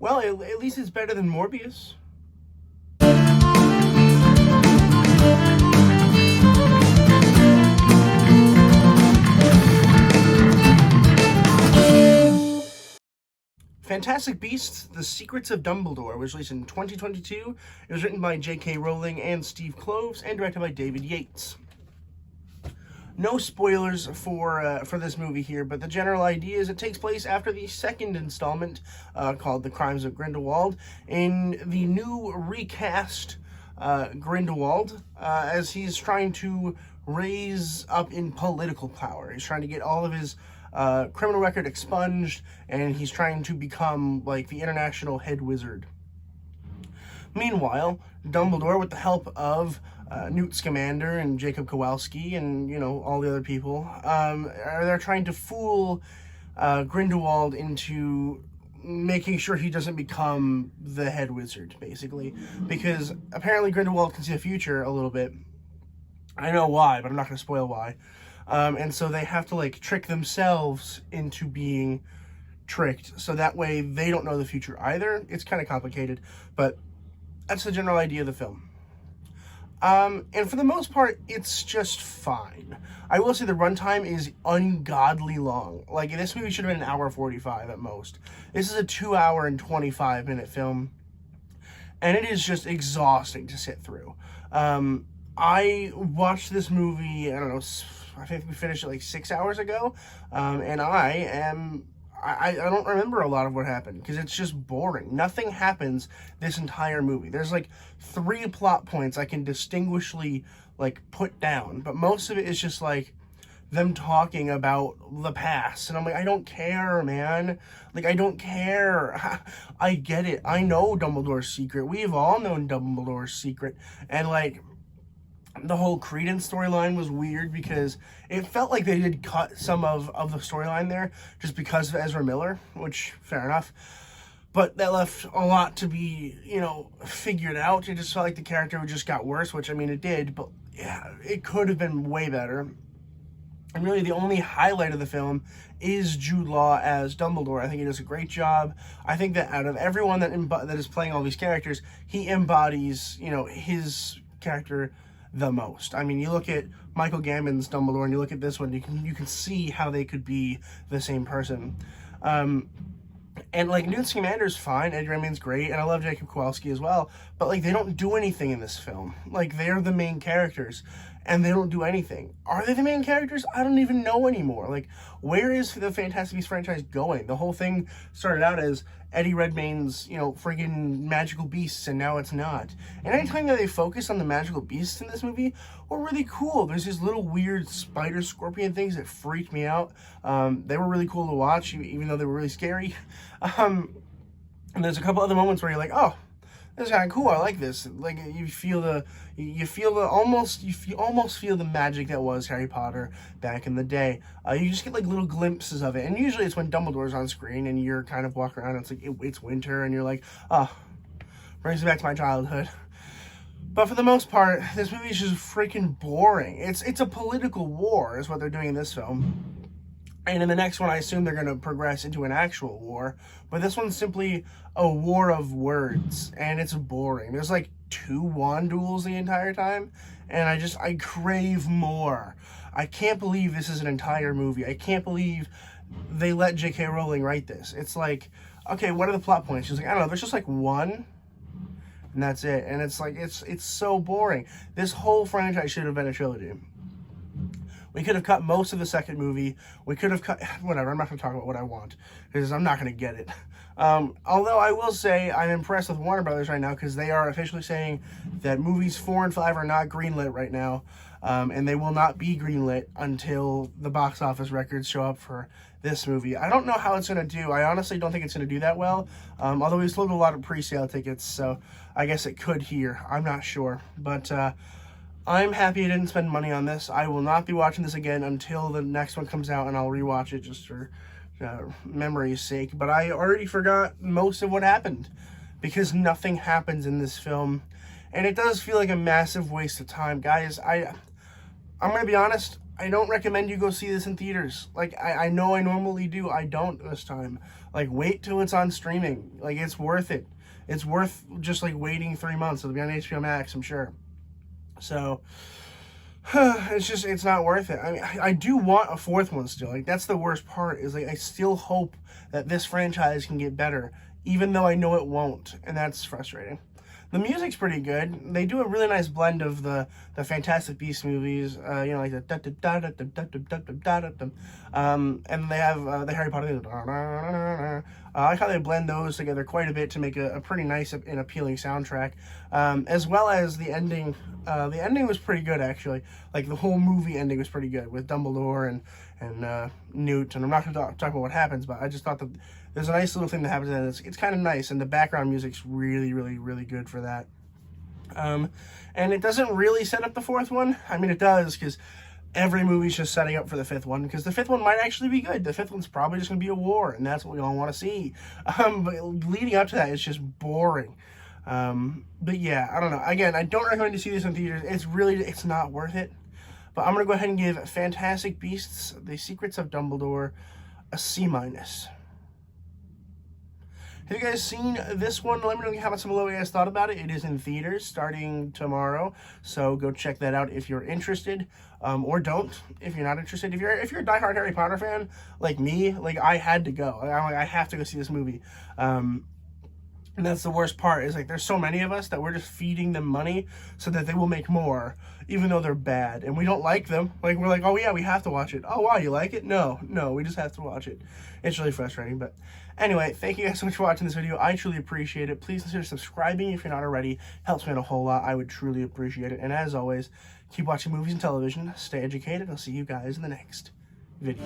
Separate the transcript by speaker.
Speaker 1: Well, at least it's better than Morbius. Fantastic Beasts: The Secrets of Dumbledore was released in 2022. It was written by J.K. Rowling and Steve Kloves and directed by David Yates. No spoilers for this movie here, but the general idea is it takes place after the second installment called The Crimes of Grindelwald in the new recast Grindelwald as he's trying to raise up in political power. He's trying to get all of his criminal record expunged, and he's trying to become like the international head wizard. Meanwhile, Dumbledore, with the help of Newt Scamander and Jacob Kowalski and, you know, all the other people, they're trying to fool Grindelwald into making sure he doesn't become the head wizard, basically. Because apparently Grindelwald can see the future a little bit. I know why, but I'm not going to spoil why. And so they have to, like, trick themselves into being tricked, so that way they don't know the future either. It's kind of complicated, but that's the general idea of the film. And for the most part, it's just fine. I will say the runtime is ungodly long. Like, this movie should have been an hour 45 at most. This is a 2 hour and 25 minute film, and it is just exhausting to sit through. I watched this movie, I don't know, I think we finished it like 6 hours ago, and I don't remember a lot of what happened because it's just boring. Nothing happens this entire movie. There's like 3 plot points I can distinguishly like put down, but most of it is just like them talking about the past, and I'm like, I don't care, man. Like, I don't care. I get it. I know Dumbledore's secret. We've all known Dumbledore's secret, and like, the whole Credence storyline was weird because it felt like they did cut some of the storyline there just because of Ezra Miller, which, fair enough. But that left a lot to be, you know, figured out. It just felt like the character just got worse, which, I mean, it did. But, yeah, it could have been way better. And really, the only highlight of the film is Jude Law as Dumbledore. I think he does a great job. I think that out of everyone that is playing all these characters, he embodies, you know, his character the most. I mean, you look at Michael Gambon's Dumbledore and you look at this one, you can see how they could be the same person. And like, Newt Scamander's fine, Eddie Redmayne's great, and I love Jacob Kowalski as well, but like, they don't do anything in this film. Like, they're the main characters and they don't do anything. Are they the main characters? I don't even know anymore. Like, where is the Fantastic Beasts franchise going? The whole thing started out as Eddie Redmayne's, you know, friggin' magical beasts, and now it's not. And anytime that they focus on the magical beasts in this movie were really cool. There's these little weird spider scorpion things that freaked me out. They were really cool to watch, even though they were really scary. And there's a couple other moments where you're like, oh, this is kind of cool. I like this. Like, you almost feel the magic that was Harry Potter back in the day. You just get like little glimpses of it, and usually it's when Dumbledore's on screen and you're kind of walking around. And it's like it's winter, and you're like, oh, brings me back to my childhood. But for the most part, this movie is just freaking boring. It's a political war, is what they're doing in this film. And in the next one, I assume they're going to progress into an actual war. But this one's simply a war of words. And it's boring. There's like 2 wand duels the entire time. And I crave more. I can't believe this is an entire movie. I can't believe they let J.K. Rowling write this. It's like, okay, what are the plot points? She's like, I don't know, there's just like 1. And that's it. And it's like, it's so boring. This whole franchise should have been a trilogy. We could have cut most of the second movie. We could have cut, whatever, I'm not going to talk about what I want, because I'm not going to get it. Although I will say I'm impressed with Warner Brothers right now, because they are officially saying that movies 4 and 5 are not greenlit right now, and they will not be greenlit until the box office records show up for this movie. I don't know how it's going to do. I honestly don't think it's going to do that well, although we sold a lot of pre-sale tickets, so I guess it could here. I'm not sure, but I'm happy I didn't spend money on this. I will not be watching this again until the next one comes out, and I'll rewatch it just for memory's sake. But I already forgot most of what happened, because nothing happens in this film, and it does feel like a massive waste of time. Guys, I'm going to be honest, I don't recommend you go see this in theaters. Like, I know I normally do. I don't this time. Like, wait till it's on streaming. Like, it's worth it. It's worth just, like, waiting 3 months. It'll be on HBO Max, I'm sure. So, it's not worth it. I mean, I do want a fourth one still. Like, that's the worst part, is, like, I still hope that this franchise can get better, even though I know it won't, and that's frustrating. The music's pretty good. They do a really nice blend of the Fantastic Beasts movies, you know, like the and they have the Harry Potter. I like how they blend those together quite a bit to make a pretty nice and appealing soundtrack, as well as the ending. The ending was pretty good, actually. Like, the whole movie ending was pretty good with Dumbledore and Newt. And I'm not going to talk about what happens, but I just thought that there's a nice little thing that happens, and it's kind of nice, and the background music's really, really, really good for that. And it doesn't really set up the fourth one. I mean, it does, because every movie's just setting up for the fifth one, because the fifth one might actually be good. The fifth one's probably just going to be a war, and that's what we all want to see. But leading up to that, it's just boring. But yeah, I don't know. Again, I don't recommend to see this in theaters. It's not worth it. But I'm going to go ahead and give Fantastic Beasts: The Secrets of Dumbledore a C-. Have you guys seen this one? Let me know in the comments below what you guys thought about it. It is in theaters starting tomorrow, so go check that out if you're interested, or don't if you're not interested. If you're a diehard Harry Potter fan like me, like, I had to go. I have to go see this movie. And that's the worst part, is, like, there's so many of us that we're just feeding them money so that they will make more, even though they're bad. And we don't like them. Like, we're like, oh, yeah, we have to watch it. Oh, wow, you like it? No, we just have to watch it. It's really frustrating. But anyway, thank you guys so much for watching this video. I truly appreciate it. Please consider subscribing if you're not already. Helps me out a whole lot. I would truly appreciate it. And as always, keep watching movies and television. Stay educated. I'll see you guys in the next video.